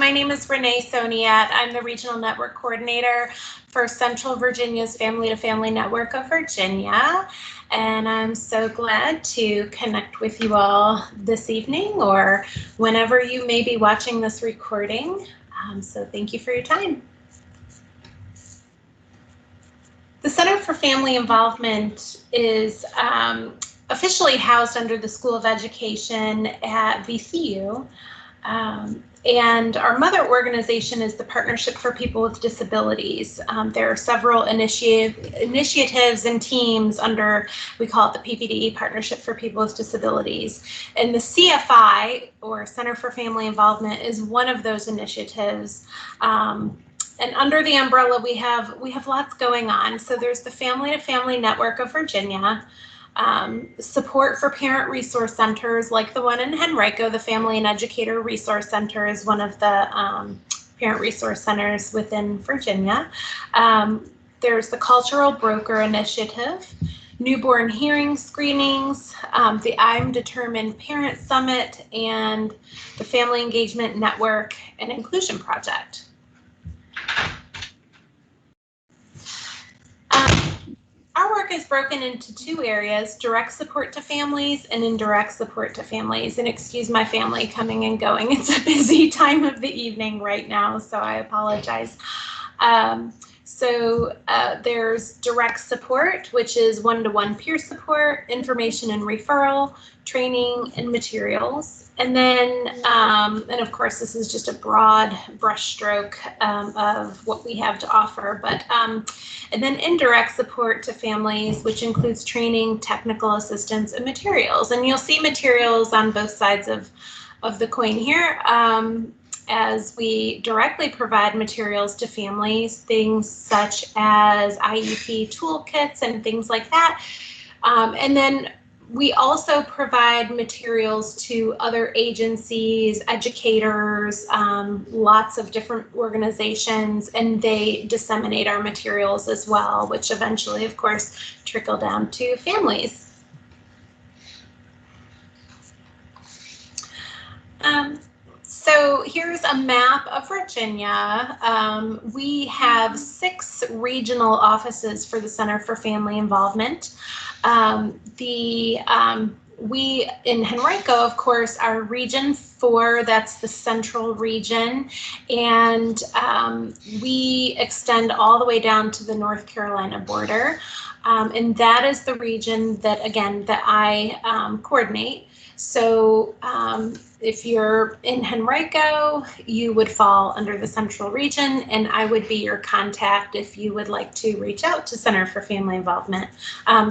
My name is Renee Soniat. I'm the Regional Network Coordinator for Central Virginia's Family to Family Network of Virginia. And I'm so glad to connect with you all this evening or whenever you may be watching this recording. So thank you for your time. The Center for Family Involvement is officially housed under the School of Education at VCU. And our mother organization is the Partnership for People with Disabilities. There are several initiatives and teams under, we call it the PPDE, Partnership for People with Disabilities. And the CFI, or Center for Family Involvement, is one of those initiatives. And under the umbrella, we have lots going on. So there's the Family to Family Network of Virginia, support for parent resource centers like the one in Henrico. The Family and Educator Resource Center is one of the parent resource centers within Virginia. There's the Cultural Broker Initiative, newborn hearing screenings, the I'm Determined Parent Summit, and the Family Engagement Network and Inclusion Project. Our work is broken into two areas: direct support to families and indirect support to families. And excuse my family coming and going. It's a busy time of the evening right now, so I apologize. There's direct support, which is one-to-one peer support, information and referral, training and materials. And then, and of course, this is just a broad brushstroke of what we have to offer, but and then indirect support to families, which includes training, technical assistance, and materials. And you'll see materials on both sides of the coin here. As we directly provide materials to families, things such as IEP toolkits and things like that. And then we also provide materials to other agencies, educators, lots of different organizations, and they disseminate our materials as well, which eventually, of course, trickle down to families. So here's a map of Virginia. We have 6 regional offices for the Center for Family Involvement. We in Henrico, of course, are Region 4, that's the central region, and we extend all the way down to the North Carolina border. And that is the region that, again, that I coordinate. So if you're in Henrico, you would fall under the central region, and I would be your contact if you would like to reach out to Center for Family Involvement.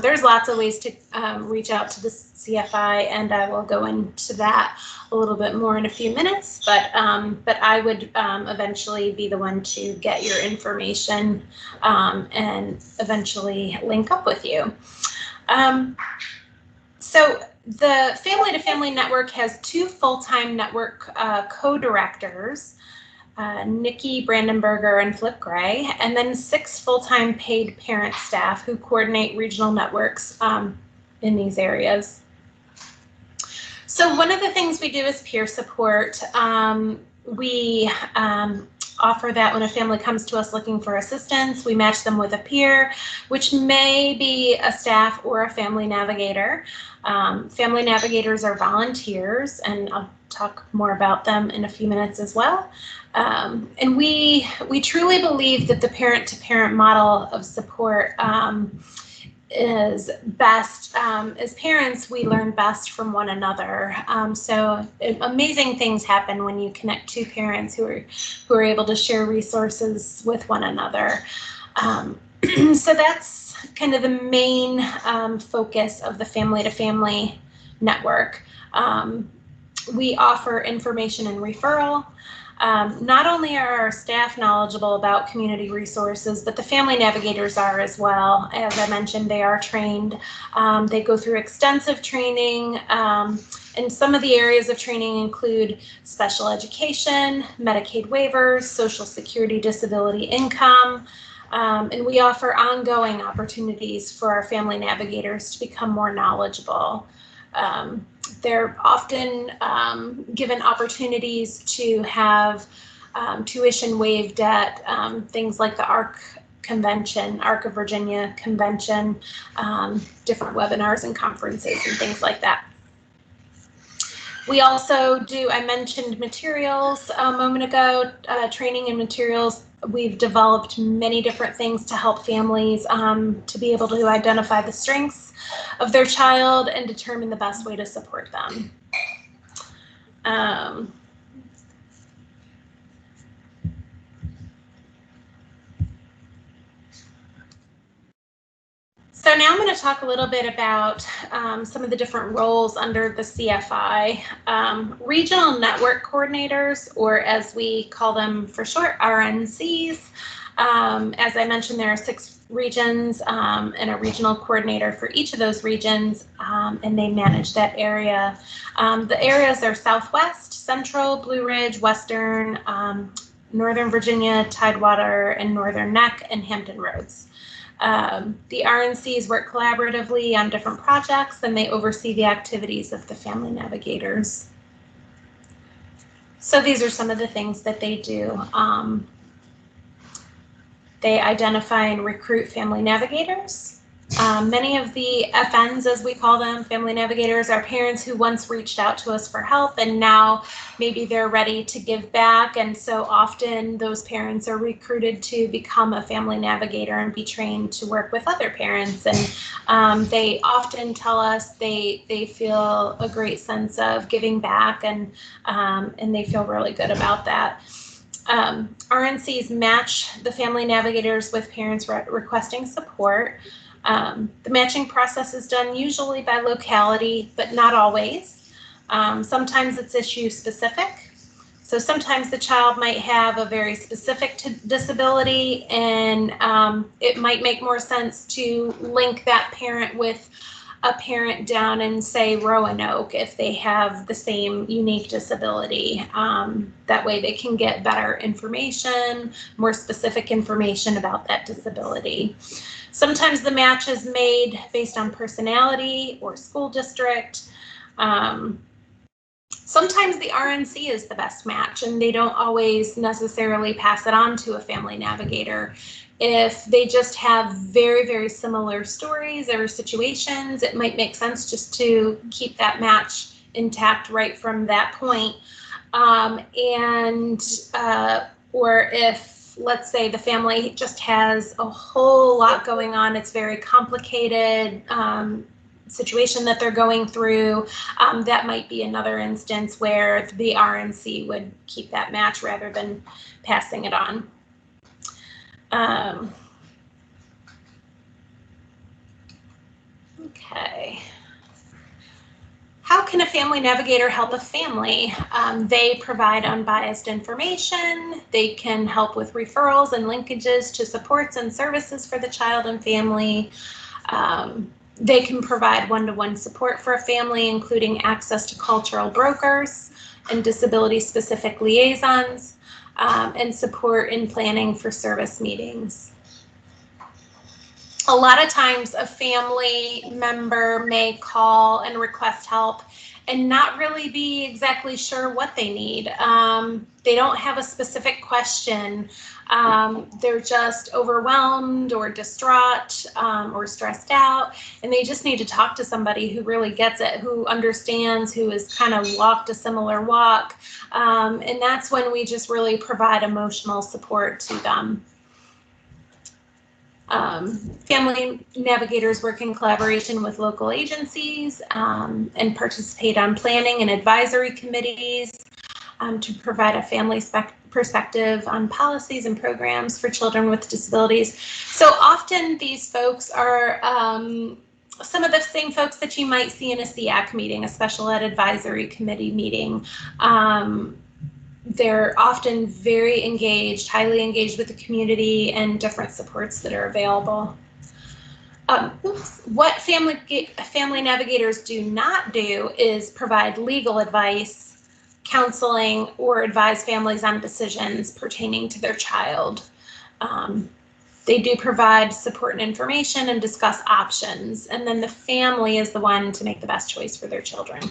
There's lots of ways to reach out to the CFI, and I will go into that a little bit more in a few minutes, but I would eventually be the one to get your information and eventually link up with you. So the Family to Family Network has 2 full-time network co-directors, Nikki Brandenberger and Flip Gray, and then 6 full-time paid parent staff who coordinate regional networks in these areas. So one of the things we do is peer support. We offer that when a family comes to us looking for assistance, we match them with a peer, which may be a staff or a family navigator. Family navigators are volunteers, and I'll talk more about them in a few minutes as well. And we truly believe that the parent-to-parent model of support is best. As parents, we learn best from one another. So amazing things happen when you connect 2 parents who are able to share resources with one another. So that's kind of the main focus of the Family to Family Network. We offer information and referral. Not only are our staff knowledgeable about community resources, but the family navigators are as well. As I mentioned, they are trained. They go through extensive training, and some of the areas of training include special education, Medicaid waivers, Social Security disability income, and we offer ongoing opportunities for our family navigators to become more knowledgeable. They're often given opportunities to have tuition waive debt, things like the ARC convention, ARC of Virginia convention, different webinars and conferences and things like that. We also do, I mentioned materials a moment ago, training and materials. We've developed many different things to help families to be able to identify the strengths of their child and determine the best way to support them. So now I'm going to talk a little bit about some of the different roles under the CFI. Regional network coordinators, or as we call them for short, RNCs. As I mentioned, there are 6 regions and a regional coordinator for each of those regions, and they manage that area. The areas are Southwest, Central, Blue Ridge, Western, Northern Virginia, Tidewater, and Northern Neck, and Hampton Roads. The RNCs work collaboratively on different projects, and they oversee the activities of the family navigators. So these are some of the things that they do. They identify and recruit family navigators. Many of the FNs, as we call them, family navigators, are parents who once reached out to us for help, and now maybe they're ready to give back. And so often those parents are recruited to become a family navigator and be trained to work with other parents. And they often tell us they feel a great sense of giving back, and they feel really good about that. RNCs match the family navigators with parents requesting support. The matching process is done usually by locality, but not always. Sometimes it's issue specific. So sometimes the child might have a very specific disability, and it might make more sense to link that parent with a parent down in, say, Roanoke if they have the same unique disability. That way they can get better information, more specific information about that disability. Sometimes the match is made based on personality or school district. Sometimes the RNC is the best match, and they don't always necessarily pass it on to a family navigator. If they just have very, very similar stories or situations, it might make sense just to keep that match intact right from that point. Or if, let's say, the family just has a whole lot going on, it's very complicated situation that they're going through, that might be another instance where the RNC would keep that match rather than passing it on. Okay. How can a family navigator help a family? They provide unbiased information. They can help with referrals and linkages to supports and services for the child and family. They can provide one-to-one support for a family, including access to cultural brokers and disability-specific liaisons, and support in planning for service meetings. A lot of times a family member may call and request help and not really be exactly sure what they need. They don't have a specific question. They're just overwhelmed or distraught or stressed out, and they just need to talk to somebody who really gets it, who understands, who has kind of walked a similar walk. And that's when we just really provide emotional support to them. Family navigators work in collaboration with local agencies and participate on planning and advisory committees to provide a family perspective on policies and programs for children with disabilities. So often these folks are some of the same folks that you might see in a SEAC meeting, a special ed advisory committee meeting. They're often very engaged, highly engaged with the community and different supports that are available. What family navigators do not do is provide legal advice, counseling, or advise families on decisions pertaining to their child. They do provide support and information and discuss options, and then the family is the one to make the best choice for their children.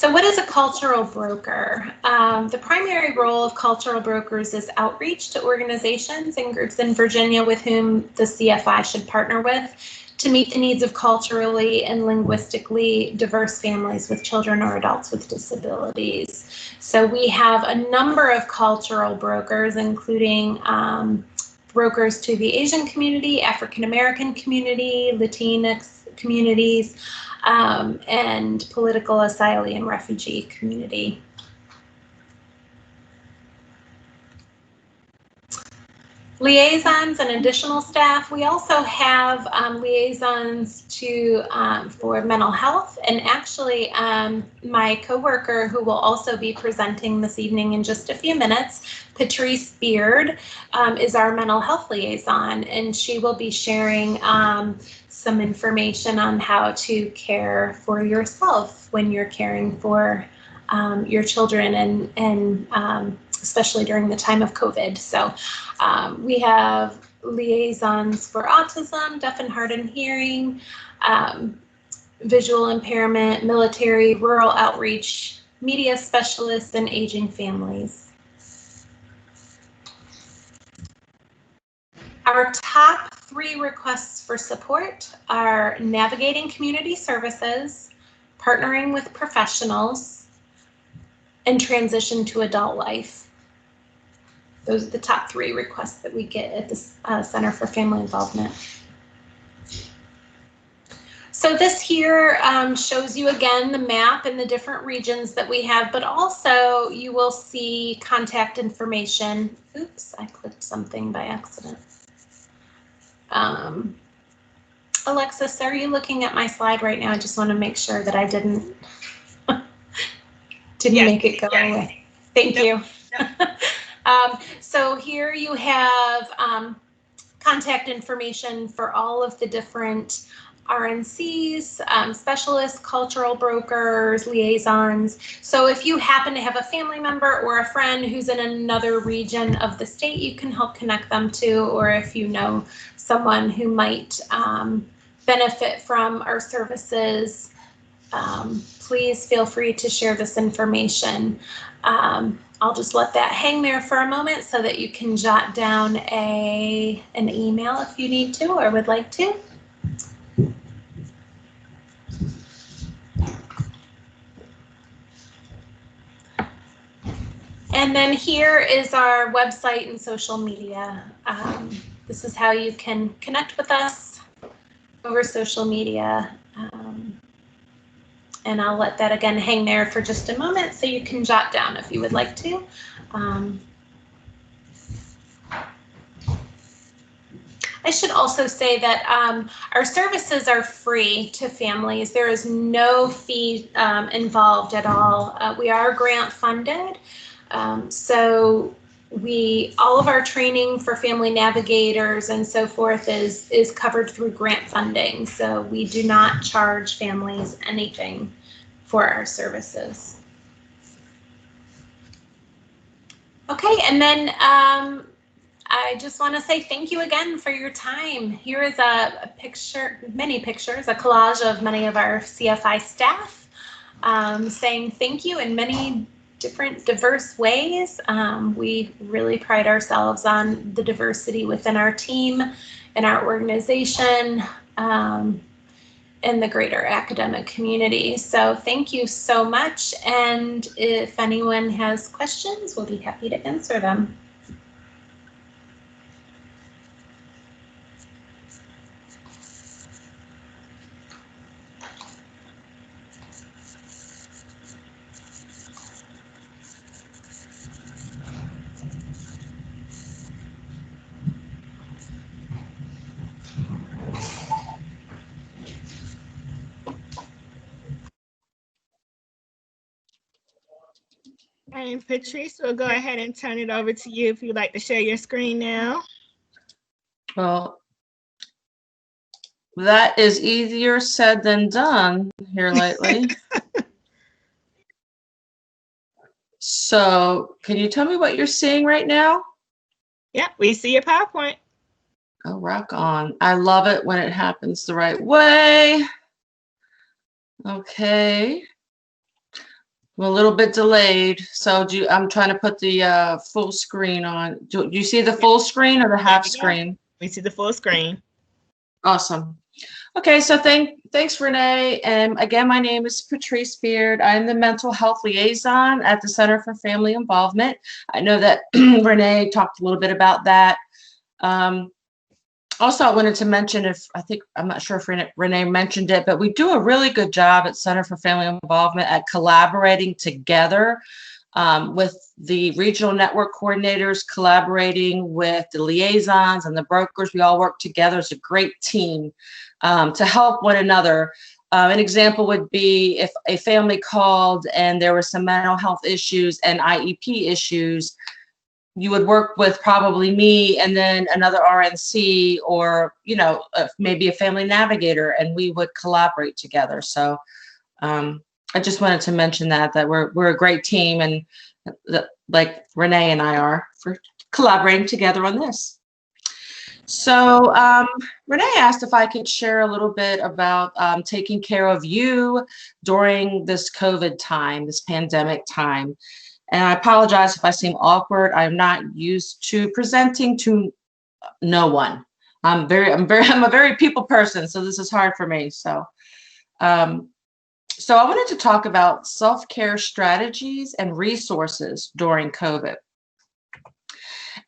So what is a cultural broker? The primary role of cultural brokers is outreach to organizations and groups in Virginia with whom the CFI should partner with to meet the needs of culturally and linguistically diverse families with children or adults with disabilities. So we have a number of cultural brokers, including brokers to the Asian community, African American community, Latinx communities, and political asylum and refugee community. Liaisons and additional staff. We also have liaisons to for mental health, and actually my coworker who will also be presenting this evening in just a few minutes, Patrice Beard, is our mental health liaison, and she will be sharing some information on how to care for yourself when you're caring for your children and especially during the time of COVID. So we have liaisons for autism, deaf and hard and hearing, visual impairment, military, rural outreach, media specialists, and aging families. Our top 3 requests for support are navigating community services, partnering with professionals, and transition to adult life. Those are the top 3 requests that we get at the Center for Family Involvement. So this here shows you again the map and the different regions that we have, but also you will see contact information. Oops, I clicked something by accident. Alexis, are you looking at my slide right now? I just want to make sure that I didn't make it go away. Thank you. So here you have contact information for all of the different RNCs, specialists, cultural brokers, liaisons. So if you happen to have a family member or a friend who's in another region of the state, you can help connect them to, or if you know someone who might benefit from our services, please feel free to share this information. I'll just let that hang there for a moment so that you can jot down an email if you need to or would like to. And then here is our website and social media. This is how you can connect with us over social media. And I'll let that again hang there for just a moment so you can jot down if you would like to. I should also say that our services are free to families. There is no fee involved at all. We are grant funded. So all of our training for family navigators and so forth is covered through grant funding. So we do not charge families anything for our services. Okay, and then I just want to say thank you again for your time. Here is a picture, many pictures, a collage of many of our CFI staff saying thank you in many different diverse ways. We really pride ourselves on the diversity within our team and our organization and the greater academic community. So thank you so much. And if anyone has questions, we'll be happy to answer them. And Patrice, we'll go ahead and turn it over to you if you'd like to share your screen now. Well, that is easier said than done here lately. So can you tell me what you're seeing right now? Yeah, we see your PowerPoint. Oh, rock on. I love it when it happens the right way. Okay. I'm a little bit delayed, so I'm trying to put the full screen on. Do you see the full screen or the half screen? We see the full screen. Awesome. Okay, so thanks, Renee. And again, my name is Patrice Beard. I'm the mental health liaison at the Center for Family Involvement. I know that Renee talked a little bit about that. Also, I wanted to mention, I'm not sure if Renee mentioned it, but we do a really good job at Center for Family Involvement at collaborating together with the regional network coordinators, collaborating with the liaisons and the brokers. We all work together as a great team to help one another. An example would be if a family called and there were some mental health issues and IEP issues, you would work with probably me and then another RNC or, maybe a family navigator, and we would collaborate together. So I just wanted to mention that we're a great team, and like Renee and I are, for collaborating together on this. So Renee asked if I could share a little bit about taking care of you during this COVID time, this pandemic time. And I apologize if I seem awkward. I'm not used to presenting to no one. I'm a very people person, so this is hard for me. So I wanted to talk about self-care strategies and resources during COVID.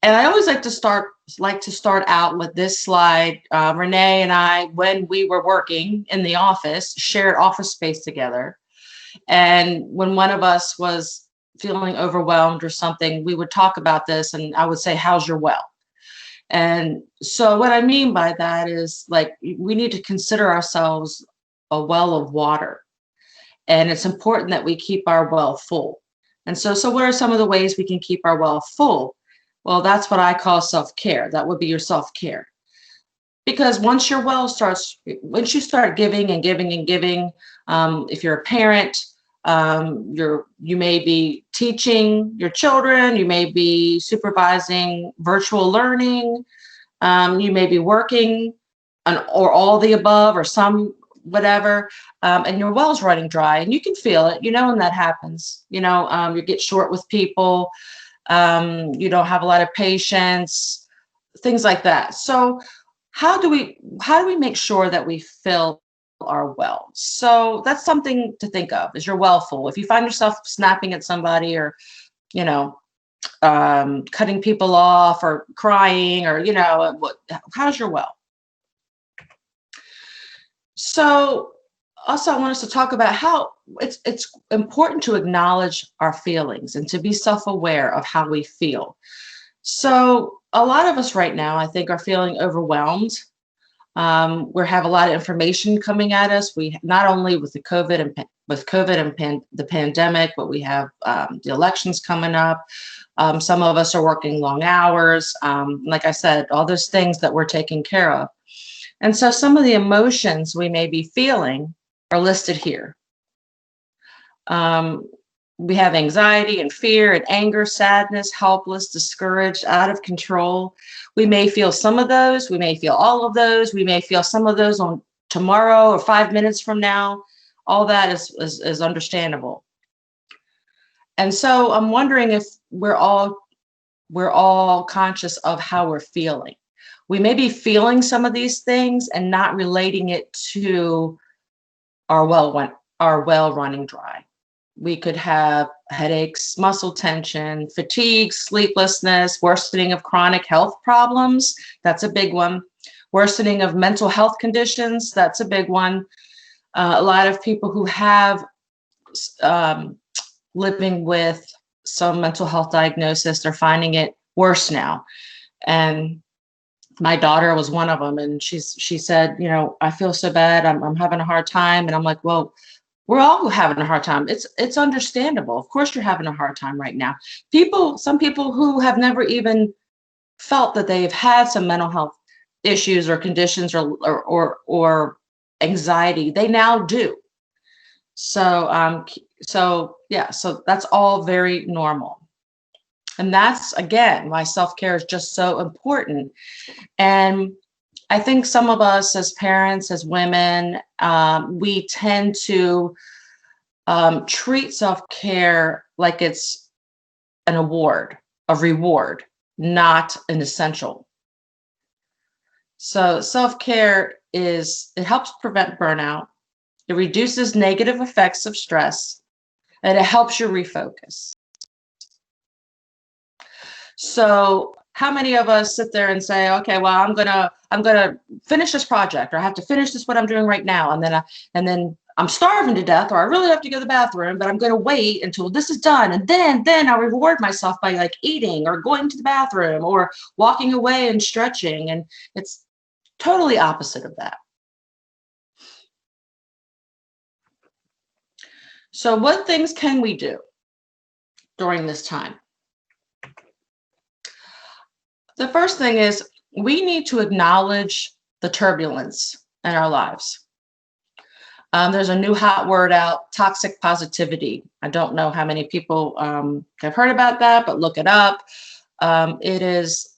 And I always like to start out with this slide. Renee and I, when we were working in the office, shared office space together. And when one of us was feeling overwhelmed or something, we would talk about this, and I would say, how's your well? And so what I mean by that is, like, we need to consider ourselves a well of water, and it's important that we keep our well full. And so what are some of the ways we can keep our well full? Well, that's what I call self-care. That would be your self-care. Because once you start giving and giving and giving, if you're a parent, you may be teaching your children, you may be supervising virtual learning, you may be working or all the above or some whatever, and your well's running dry, and you can feel it, when that happens. You get short with people, you don't have a lot of patience, things like that. So how do we make sure that we fill our well? So that's something to think of. Is your well full? If you find yourself snapping at somebody or, cutting people off or crying or, how's your well? So also I want us to talk about how it's important to acknowledge our feelings and to be self-aware of how we feel. So a lot of us right now, I think, are feeling overwhelmed. We have a lot of information coming at us. We not only with the COVID and the pandemic, but we have the elections coming up. Some of us are working long hours. Like I said, all those things that we're taking care of. And so some of the emotions we may be feeling are listed here. We have anxiety and fear and anger, sadness, helpless, discouraged, out of control. We may feel some of those. We may feel all of those. We may feel some of those on tomorrow or 5 minutes from now. All that is understandable. And so I'm wondering if we're all conscious of how we're feeling. We may be feeling some of these things and not relating it to our well running dry. We could have headaches, muscle tension, fatigue, sleeplessness, worsening of chronic health problems. That's a big one. Worsening of mental health conditions. That's a big one. A lot of people who have living with some mental health diagnosis, they're finding it worse now. And my daughter was one of them. And she said, I feel so bad. I'm having a hard time. And I'm like, well, we're all having a hard time. It's understandable. Of course, you're having a hard time right now. Some people who have never even felt that they've had some mental health issues or conditions or anxiety, they now do. So that's all very normal. And that's, again, why self-care is just so important. And I think some of us as parents, as women, we tend to treat self-care like it's an award, a reward, not an essential. So self-care it helps prevent burnout. It reduces negative effects of stress, and it helps you refocus. So how many of us sit there and say, okay, well, I'm gonna finish this project, or I have to finish this what I'm doing right now, and then I'm starving to death, or I really have to go to the bathroom, but I'm gonna wait until this is done, and then I'll reward myself by like eating or going to the bathroom or walking away and stretching. And it's totally opposite of that. So what things can we do during this time? The first thing is we need to acknowledge the turbulence in our lives. There's a new hot word out, toxic positivity. I don't know how many people have heard about that, but look it up. It is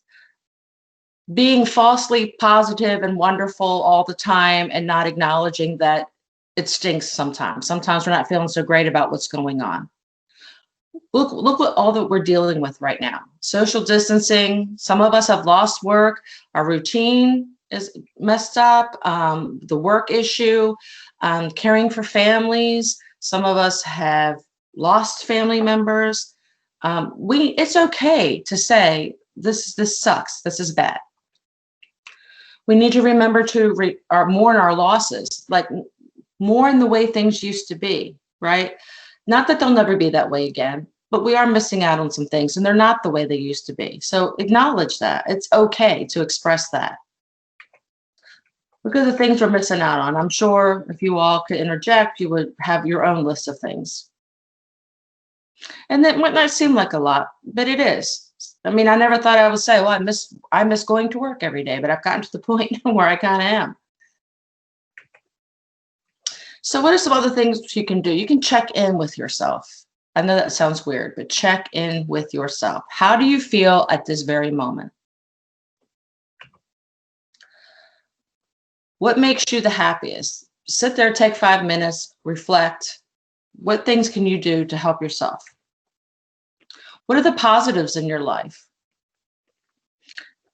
being falsely positive and wonderful all the time and not acknowledging that it stinks sometimes. Sometimes we're not feeling so great about what's going on. Look what all that we're dealing with right now. Social distancing. Some of us have lost work. Our routine is messed up. The work issue, caring for families. Some of us have lost family members. It's okay to say this sucks. This is bad. We need to remember to mourn our losses, like mourn the way things used to be, right? Not that they'll never be that way again, but we are missing out on some things and they're not the way they used to be. So acknowledge that. It's okay to express that. Look at the things we're missing out on. I'm sure if you all could interject, you would have your own list of things. And that might not seem like a lot, but it is. I mean, I never thought I would say, well, I miss going to work every day, but I've gotten to the point where I kind of am. So what are some other things you can do? You can check in with yourself. I know that sounds weird, but check in with yourself. How do you feel at this very moment? What makes you the happiest? Sit there, take 5 minutes, reflect. What things can you do to help yourself? What are the positives in your life?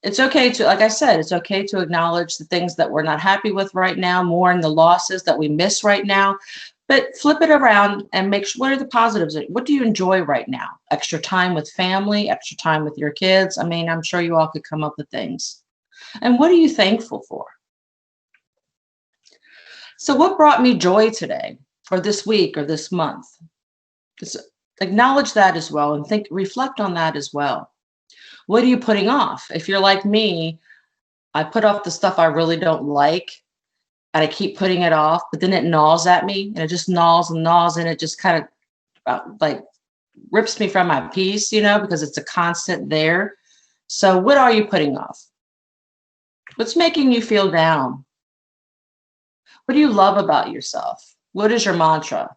It's okay to, like I said, it's okay to acknowledge the things that we're not happy with right now, mourn the losses that we miss right now, but flip it around and make sure, what are the positives? What do you enjoy right now? Extra time with family, extra time with your kids. I mean, I'm sure you all could come up with things. And what are you thankful for? So what brought me joy today or this week or this month? Just acknowledge that as well and reflect on that as well. What are you putting off? If you're like me, I put off the stuff I really don't like and I keep putting it off, but then it gnaws at me and it just gnaws and gnaws and it just kind of like rips me from my peace, because it's a constant there. So what are you putting off? What's making you feel down? What do you love about yourself? What is your mantra?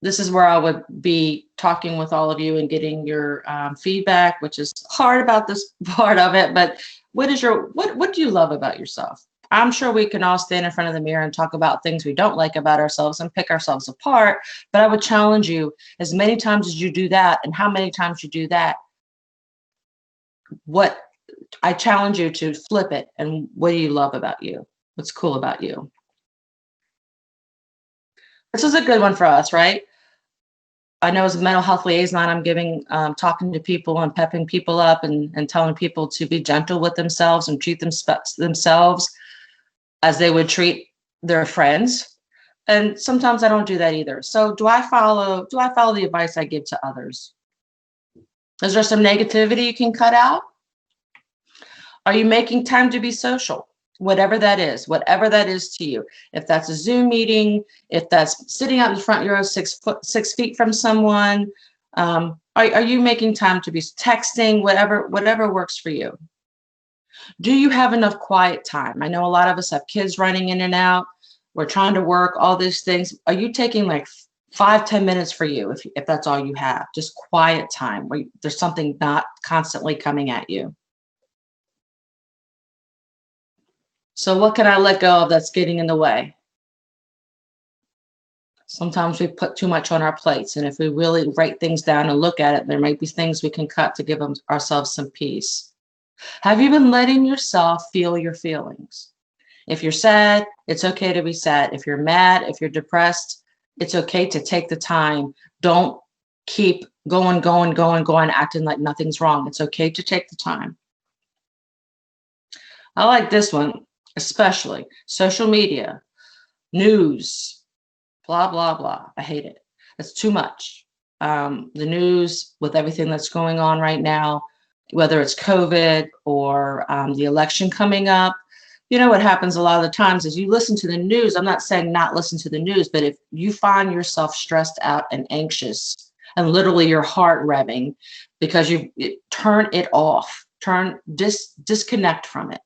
This is where I would be talking with all of you and getting your feedback, which is hard about this part of it. But what do you love about yourself? I'm sure we can all stand in front of the mirror and talk about things we don't like about ourselves and pick ourselves apart. But I would challenge you, as many times as you do that and how many times you do that, I challenge you to flip it. And what do you love about you? What's cool about you? This is a good one for us, right? I know as a mental health liaison, I'm talking to people and pepping people up and telling people to be gentle with themselves and treat themselves as they would treat their friends. And sometimes I don't do that either. So do I follow the advice I give to others? Is there some negativity you can cut out? Are you making time to be social? Whatever that is to you. If that's a Zoom meeting, if that's sitting out in the front yard 6 feet from someone, are you making time to be texting, whatever works for you? Do you have enough quiet time? I know a lot of us have kids running in and out. We're trying to work, all these things. Are you taking like 5-10 minutes for you if that's all you have? Just quiet time where there's something not constantly coming at you. So what can I let go of that's getting in the way? Sometimes we put too much on our plates, and if we really write things down and look at it, there might be things we can cut to give ourselves some peace. Have you been letting yourself feel your feelings? If you're sad, it's okay to be sad. If you're mad, if you're depressed, it's okay to take the time. Don't keep going, acting like nothing's wrong. It's okay to take the time. I like this one, especially social media, news, blah, blah, blah. I hate it. It's too much. The news with everything that's going on right now, whether it's COVID or the election coming up, you know what happens a lot of the times is you listen to the news. I'm not saying not listen to the news, but if you find yourself stressed out and anxious and literally your heart revving because you turn it off, disconnect from it.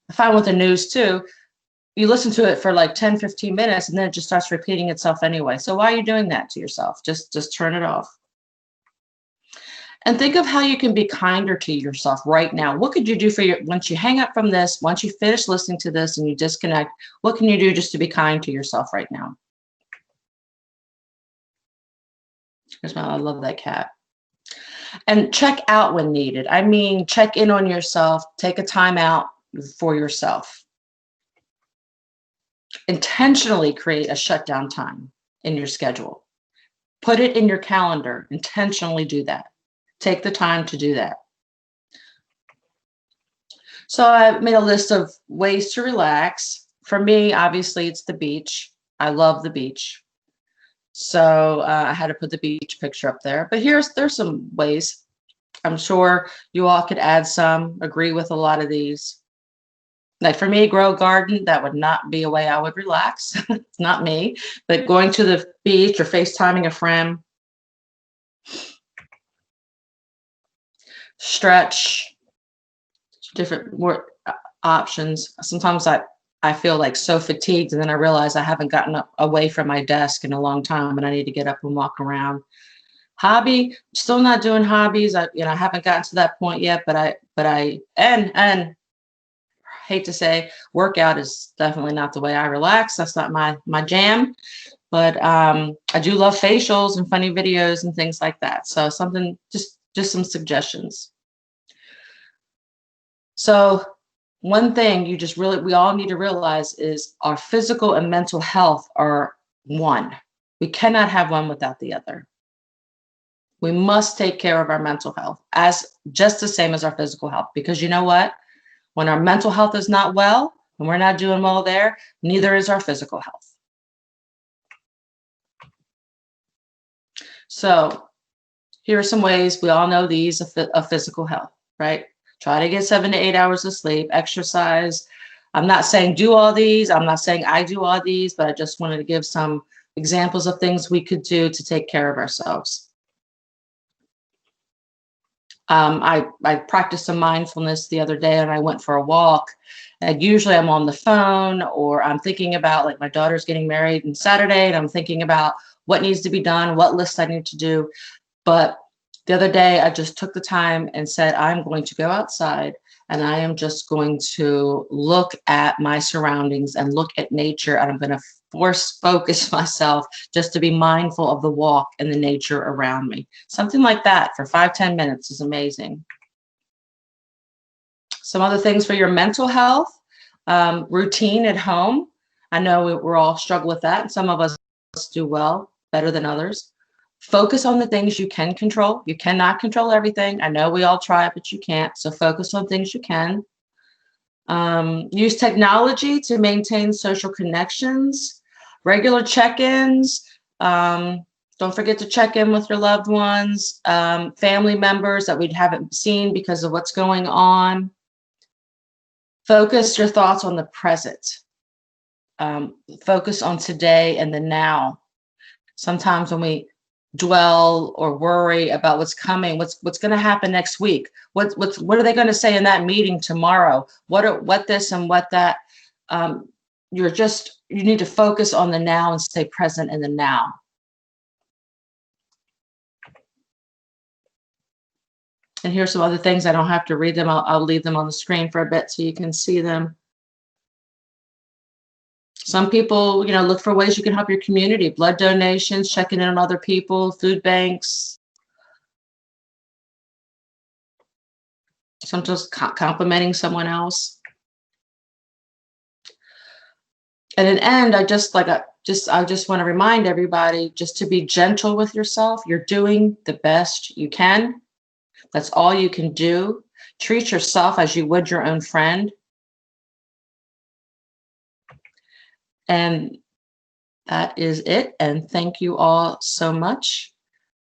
I find with the news too, you listen to it for like 10, 15 minutes and then it just starts repeating itself anyway. So why are you doing that to yourself? Just turn it off. And think of how you can be kinder to yourself right now. What could you do for once you hang up from this, once you finish listening to this and you disconnect, what can you do just to be kind to yourself right now? I love that cat. And check out when needed. I mean, check in on yourself, take a time out for yourself. Intentionally create a shutdown time in your schedule. Put it in your calendar. Intentionally do that. Take the time to do that. So I made a list of ways to relax. For me, obviously, it's the beach. I love the beach. So I had to put the beach picture up there. But there's some ways. I'm sure you all could add some, agree with a lot of these. Like for me, grow a garden, that would not be a way I would relax. It's not me. But going to the beach or FaceTiming a friend, stretch, different more options. Sometimes I feel like so fatigued and then I realize I haven't gotten up away from my desk in a long time and I need to get up and walk around. Hobby, still not doing hobbies. I haven't gotten to that point yet, but I hate to say workout is definitely not the way I relax. That's not my jam, but I do love facials and funny videos and things like that. So something, just some suggestions. So one thing we all need to realize is our physical and mental health are one. We cannot have one without the other. We must take care of our mental health as just the same as our physical health, because you know what? When our mental health is not well, and we're not doing well there, neither is our physical health. So here are some ways, we all know these of physical health, right? Try to get 7 to 8 hours of sleep, exercise. I'm not saying do all these. I'm not saying I do all these, but I just wanted to give some examples of things we could do to take care of ourselves. I practiced some mindfulness the other day and I went for a walk. And usually I'm on the phone or I'm thinking about, like, my daughter's getting married on Saturday and I'm thinking about what needs to be done, what lists I need to do. But the other day I just took the time and said, I'm going to go outside and I am just going to look at my surroundings and look at nature. And I'm going to focus myself just to be mindful of the walk and the nature around me. Something like that for 5-10 minutes is amazing. Some other things for your mental health, routine at home. I know we're all struggle with that. And some of us do well, better than others. Focus on the things you can control. You cannot control everything. I know we all try it, but you can't. So focus on things you can. Use technology to maintain social connections, regular check-ins. Don't forget to check in with your loved ones, family members that we haven't seen because of what's going on. Focus your thoughts on the present. Focus on today and the now. Sometimes when we dwell or worry about what's coming, what's going to happen next week, what are they going to say in that meeting tomorrow, what this and what that, you need to focus on the now and stay present in the now. And here's some other things. I don't have to read them. I'll leave them on the screen for a bit so you can see them. Some people, you know, look for ways you can help your community, blood donations, checking in on other people, food banks. Sometimes complimenting someone else. And in the end, I just want to remind everybody just to be gentle with yourself. You're doing the best you can. That's all you can do. Treat yourself as you would your own friend. And that is it. And thank you all so much.